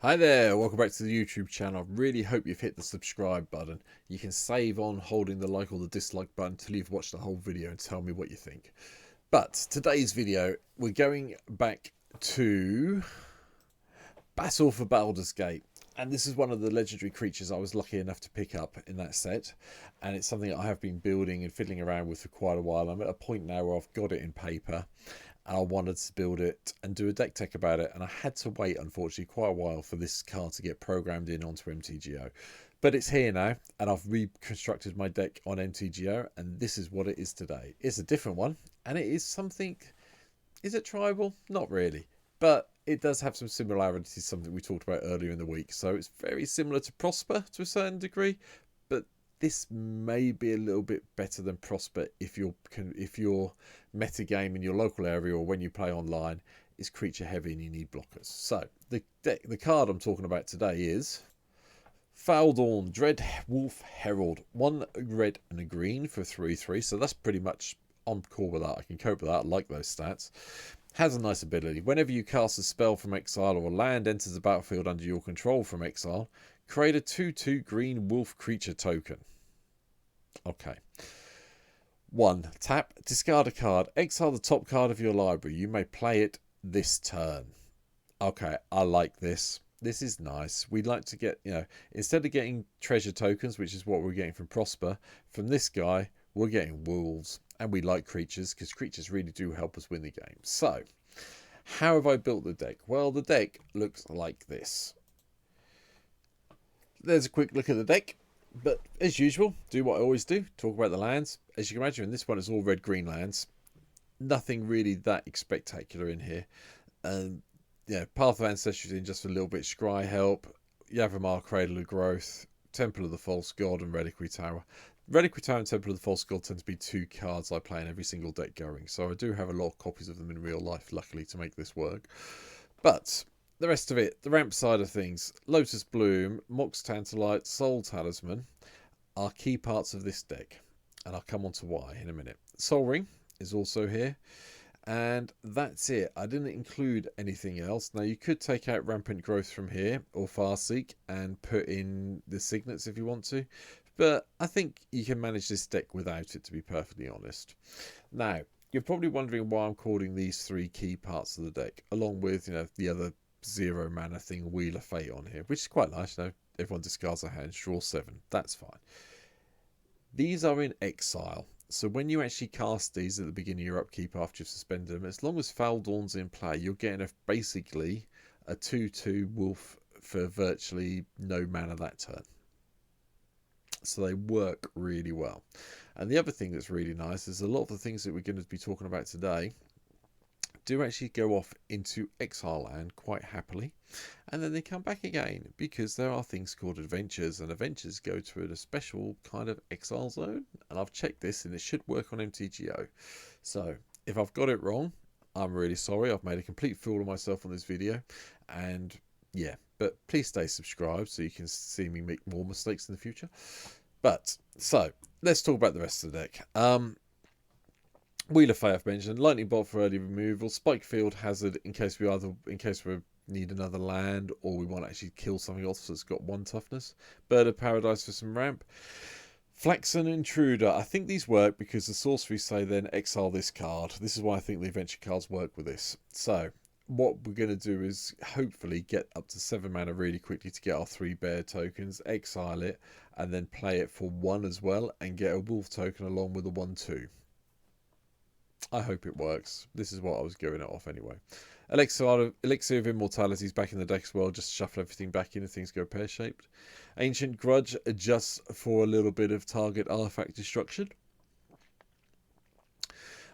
Hi there, welcome back to the YouTube channel. I really hope you've hit the subscribe button. You can save on holding the like or the dislike button until you've watched the whole video and tell me what you think. But today's video, we're going back to Battle for Baldur's Gate. And this is one of the legendary creatures I was lucky enough to pick up in that set. And it's something I have been building and fiddling around with for quite a while. I'm at a point now where I've got it in paper. And I wanted to build it and do a deck tech about it, and I had to wait, unfortunately, quite a while for this card to get programmed in onto MTGO. But it's here now, and I've reconstructed my deck on MTGO, and this is what it is today. It's a different one, and it is something... Is it tribal? Not really. But it does have some similarities to something we talked about earlier in the week. So it's very similar to Prosper to a certain degree, but this may be a little bit better than Prosper if your meta game in your local area or when you play online is creature heavy and you need blockers. So the card I'm talking about today is Faldorn Dread Wolf Herald. 1 red and a green for 3/3. So that's pretty much on call with that. I can cope with that. I like those stats. Has a nice ability. Whenever you cast a spell from exile or a land enters the battlefield under your control from exile, create a 2/2 green wolf creature token. Okay. 1. Tap, discard a card, exile the top card of your library. You may play it this turn. Okay, I like this. This is nice. We'd like to get, instead of getting treasure tokens, which is what we're getting from Prosper, from this guy, we're getting wolves. And we like creatures, because creatures really do help us win the game. So, how have I built the deck? Well, the deck looks like this. There's a quick look at the deck. But as usual, do what I always do, talk about the lands. As you can imagine, this one is all red-green lands. Nothing really that spectacular in here. Path of Ancestry in just a little bit. Scry Help, Yavimar, Cradle of Growth, Temple of the False God, and Reliquary Tower. Reliquary Tower and Temple of the False God tend to be 2 cards I play in every single deck going. So I do have a lot of copies of them in real life, luckily, to make this work. But the rest of it, the ramp side of things, Lotus Bloom, Mox Tantalite, Soul Talisman are key parts of this deck. And I'll come on to why in a minute. Sol Ring is also here. And that's it. I didn't include anything else. Now, you could take out Rampant Growth from here, or Farseek, and put in the Signets if you want to. But I think you can manage this deck without it, to be perfectly honest. Now, you're probably wondering why I'm calling these 3 key parts of the deck, along with, the other 0 mana thing, Wheel of Fate on here, which is quite nice. Everyone discards a hand, draw 7. That's fine. These are in exile. So when you actually cast these at the beginning of your upkeep after you've suspended them, as long as Faldorn's in play, you're getting basically a 2/2 wolf for virtually no mana that turn. So they work really well. And the other thing that's really nice is a lot of the things that we're going to be talking about today do actually go off into exile land quite happily, and then they come back again because there are things called adventures, and adventures go to a special kind of exile zone, and I've checked this and it should work on MTGO. So if I've got it wrong, I'm really sorry. I've made a complete fool of myself on this video, and yeah, but please stay subscribed so you can see me make more mistakes in the future. But so let's talk about the rest of the deck. Wheel of Fate I've mentioned, Lightning Bolt for early removal, Spike Field Hazard in case we need another land or we want to actually kill something else that's got 1 toughness, Bird of Paradise for some ramp, Flaxen Intruder. I think these work because the sorceries say then exile this card. This is why I think the adventure cards work with this. So what we're going to do is hopefully get up to 7 mana really quickly to get our 3 bear tokens, exile it, and then play it for 1 as well and get a wolf token along with a 1/2. I hope it works. This is what I was going it off anyway. Elixir of Immortality is back in the deck as well. Just shuffle everything back in and things go pear-shaped. Ancient Grudge adjusts for a little bit of target artifact destruction.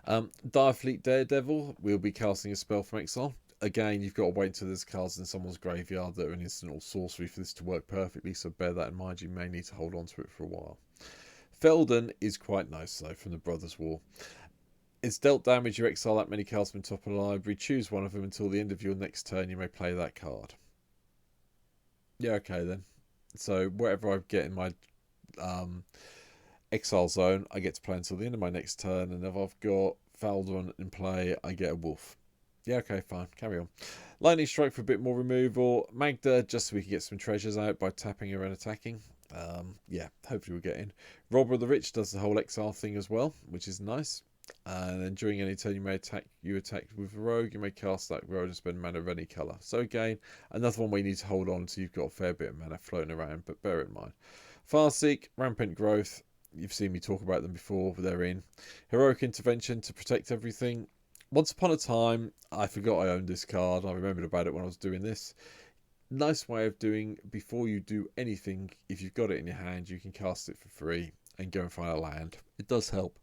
Direfleet Daredevil, we'll be casting a spell from exile. Again, you've got to wait until there's cards in someone's graveyard that are an instant or sorcery for this to work perfectly, so bear that in mind. You may need to hold on to it for a while. Faldorn is quite nice though, from the Brothers' War. It's dealt damage, you exile that many cards from top of the library. Choose one of them until the end of your next turn. You may play that card. Yeah, okay then. So whatever I get in my exile zone, I get to play until the end of my next turn. And if I've got Faldorn in play, I get a wolf. Yeah, okay, fine. Carry on. Lightning Strike for a bit more removal. Magda, just so we can get some treasures out by tapping her and attacking. Yeah, hopefully we'll get in. Robber of the Rich does the whole exile thing as well, which is nice. And then during any turn you attack with a rogue, you may cast that rogue and spend mana of any colour. So again, another one we need to hold on to. You've got a fair bit of mana floating around, but bear it in mind. Farseek, Rampant Growth. You've seen me talk about them before, but they're in. Heroic Intervention to protect everything. Once upon a time, I forgot I owned this card. I remembered about it when I was doing this. Nice way of doing, before you do anything, if you've got it in your hand, you can cast it for free and go and find a land. It does help.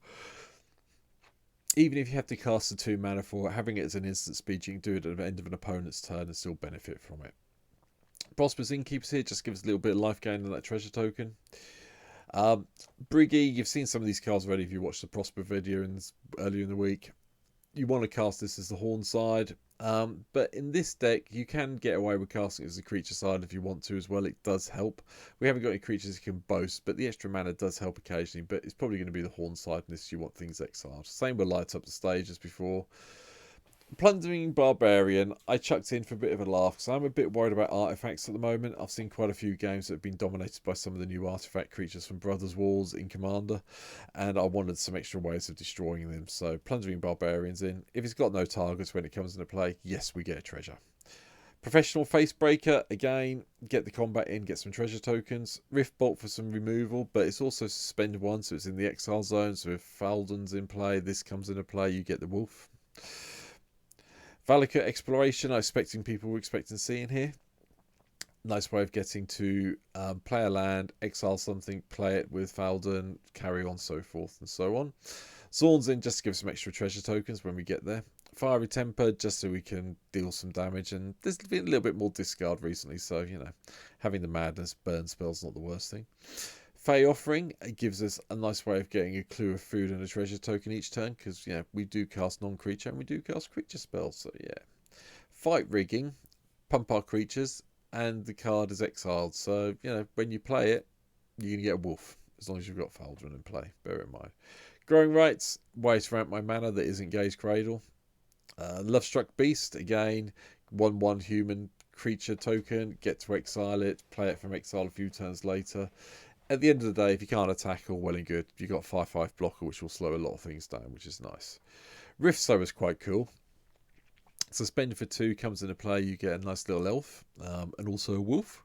Even if you have to cast the 2 mana for it, having it as an instant speed, you can do it at the end of an opponent's turn and still benefit from it. Prosperous Innkeepers here just gives a little bit of life gain on that treasure token. Briggy, you've seen some of these cards already if you watched the Prosper video earlier in the week. You want to cast this as the Horn side, but in this deck you can get away with casting it as the creature side if you want to as well. It does help. We haven't got any creatures you can boast, but the extra mana does help occasionally, but it's probably going to be the Horn side unless you want things exiled. Same with Light Up the Stage as before. Plundering Barbarian, I chucked in for a bit of a laugh because I'm a bit worried about artifacts at the moment. I've seen quite a few games that have been dominated by some of the new artifact creatures from Brothers Walls in Commander, and I wanted some extra ways of destroying them. So Plundering Barbarian's in. If it's got no targets when it comes into play, yes, we get a treasure. Professional Facebreaker, again, get the combat in, get some treasure tokens. Rift Bolt for some removal, but it's also suspend 1, so it's in the exile zone. So if Faldorn's in play, this comes into play, you get the wolf. Valakut Exploration, I'm expecting people were expecting to see in here. Nice way of getting to play a land, exile something, play it with Faldorn, carry on, so forth and so on. Zorn's in just to give some extra treasure tokens when we get there. Fiery Temper, just so we can deal some damage, and there's been a little bit more discard recently, so, you know, having the Madness burn spell's not the worst thing. Fey Offering, it gives us a nice way of getting a clue of food and a treasure token each turn, because, you know, we do cast non-creature and we do cast creature spells, so yeah. Fight Rigging, pump our creatures, and the card is exiled, so, you know, when you play it, you're going to get a wolf, as long as you've got Faldorn in play, bear in mind. Growing Rights, way to ramp my mana that isn't Gaze Cradle. Lovestruck Beast, again, 1/1 human creature token, get to exile it, play it from exile a few turns later. At the end of the day, if you can't attack, all well and good. You've got 5/5 blocker, which will slow a lot of things down, which is nice. Rift Sower is quite cool. Suspend for 2 comes into play. You get a nice little elf and also a wolf.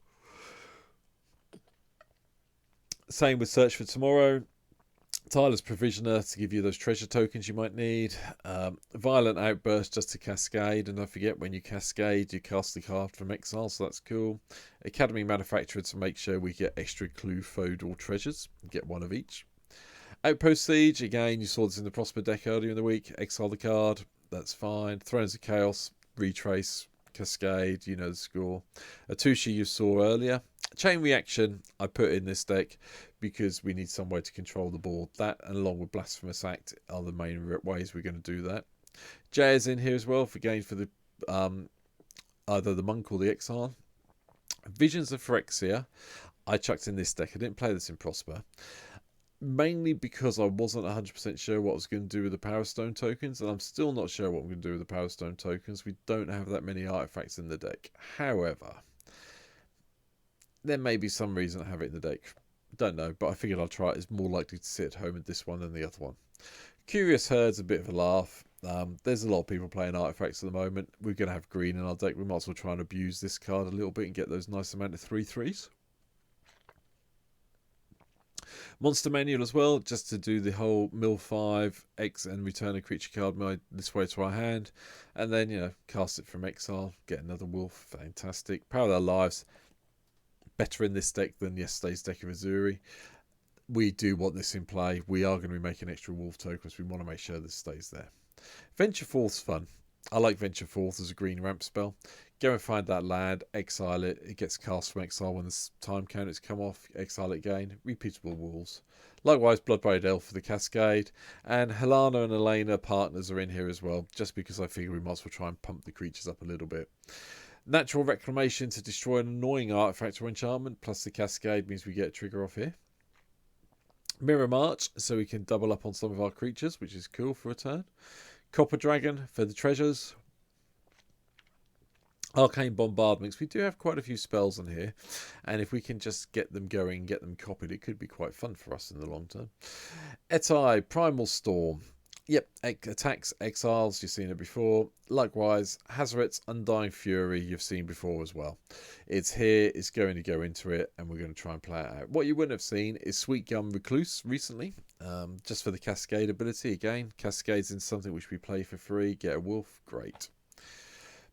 Same with Search for Tomorrow. Tyler's Provisioner to give you those treasure tokens you might need. Violent Outburst just to cascade, and don't forget when you cascade you cast the card from exile, so that's cool. Academy Manufacturer to make sure we get extra clue feudal treasures, get 1 of each. Outpost Siege, again you saw this in the Prosper deck earlier in the week, exile the card, that's fine. Thrones of Chaos, retrace, cascade, you know the score. Atushi you saw earlier. Chain Reaction I put in this deck because we need some way to control the board. That, and along with Blasphemous Act, are the main ways we're going to do that. Jay is in here as well, for the either the Monk or the Exile. Visions of Phyrexia I chucked in this deck. I didn't play this in Prosper, mainly because I wasn't 100% sure what I was going to do with the Power Stone tokens, and I'm still not sure what I'm going to do with the Power Stone tokens. We don't have that many artifacts in the deck. However, there may be some reason I have it in the deck. Don't know, but I figured I'll try it. It's more likely to sit at home with this one than the other one. Curious Herd's a bit of a laugh. There's a lot of people playing artifacts at the moment. We're going to have green in our deck. We might as well try and abuse this card a little bit and get those nice amount of 3/3s. Monster Manual as well, just to do the whole mill 5, X and return a creature card this way to our hand. And then, you know, cast it from exile, get another wolf. Fantastic. Parallel Lives, better in this deck than yesterday's deck of Azuri. We do want this in play. We are going to be making extra wolf tokens. We want to make sure this stays there. Venture Forth's fun. I like Venture Forth as a green ramp spell. Go and find that land, exile it. It gets cast from exile when the time counters come off. Exile it again. Repeatable walls. Likewise, Bloodbraid Elf for the Cascade. And Helena and Elena partners are in here as well, just because I figure we might as well try and pump the creatures up a little bit. Natural Reclamation to destroy an annoying artifact or enchantment, plus the Cascade means we get a trigger off here. Mirror March, so we can double up on some of our creatures, which is cool for a turn. Copper Dragon for the treasures. Arcane Bombardments. We do have quite a few spells in here, and if we can just get them going, get them copied, it could be quite fun for us in the long term. Etai, Primal Storm. Yep, attacks, exiles, you've seen it before. Likewise, Hazoret's Undying Fury, you've seen before as well. It's here, it's going to go into it, and we're going to try and play it out. What you wouldn't have seen is Sweet Gum Recluse recently, just for the Cascade ability. Again, Cascades in something which we play for free, get a wolf, great.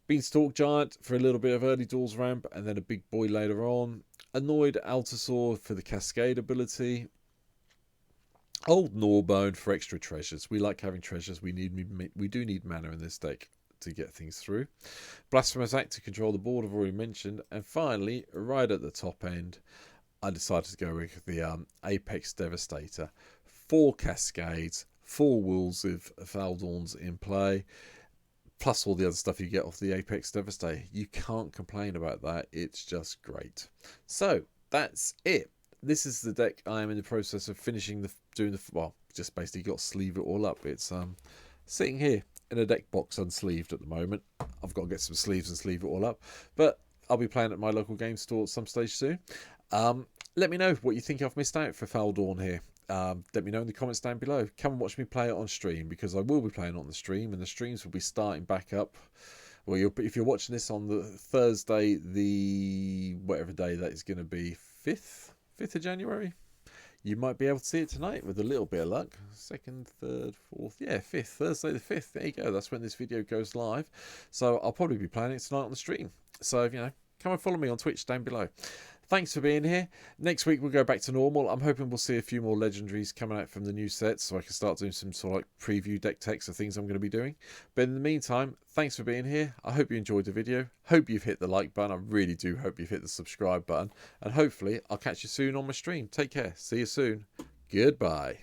Beanstalk Giant for a little bit of early doors ramp, and then a big boy later on. Annoyed Altasaur for the Cascade ability. Old Gnawbone for extra treasures. We like having treasures. We do need mana in this deck to get things through. Blasphemous Act to control the board, I've already mentioned. And finally, right at the top end, I decided to go with the Apex Devastator. 4 Cascades, 4 Wolves of Faldorns in play, plus all the other stuff you get off the Apex Devastator. You can't complain about that. It's just great. So, that's it. This is the deck I am in the process of finishing well, just basically got to sleeve it all up. It's sitting here in a deck box unsleeved at the moment. I've got to get some sleeves and sleeve it all up, but I'll be playing at my local game store at some stage soon. Let me know what you think I've missed out for Faldorn here. Let me know in the comments down below. Come and watch me play it on stream, because I will be playing it on the stream, and the streams will be starting back up. Well, if you're watching this on the Thursday, the whatever day that is going to be, 5th of January, you might be able to see it tonight with a little bit of luck. 2nd, 3rd, 4th, yeah, 5th, Thursday the 5th. There you go. That's when this video goes live. So I'll probably be playing it tonight on the stream. So, you know, come and follow me on Twitch down below. Thanks for being here. Next week we'll go back to normal. I'm hoping we'll see a few more legendaries coming out from the new sets, so I can start doing some sort of like preview deck techs of things I'm going to be doing. But in the meantime, thanks for being here. I hope you enjoyed the video. Hope you've hit the like button. I really do hope you've hit the subscribe button. And hopefully I'll catch you soon on my stream. Take care. See you soon. Goodbye.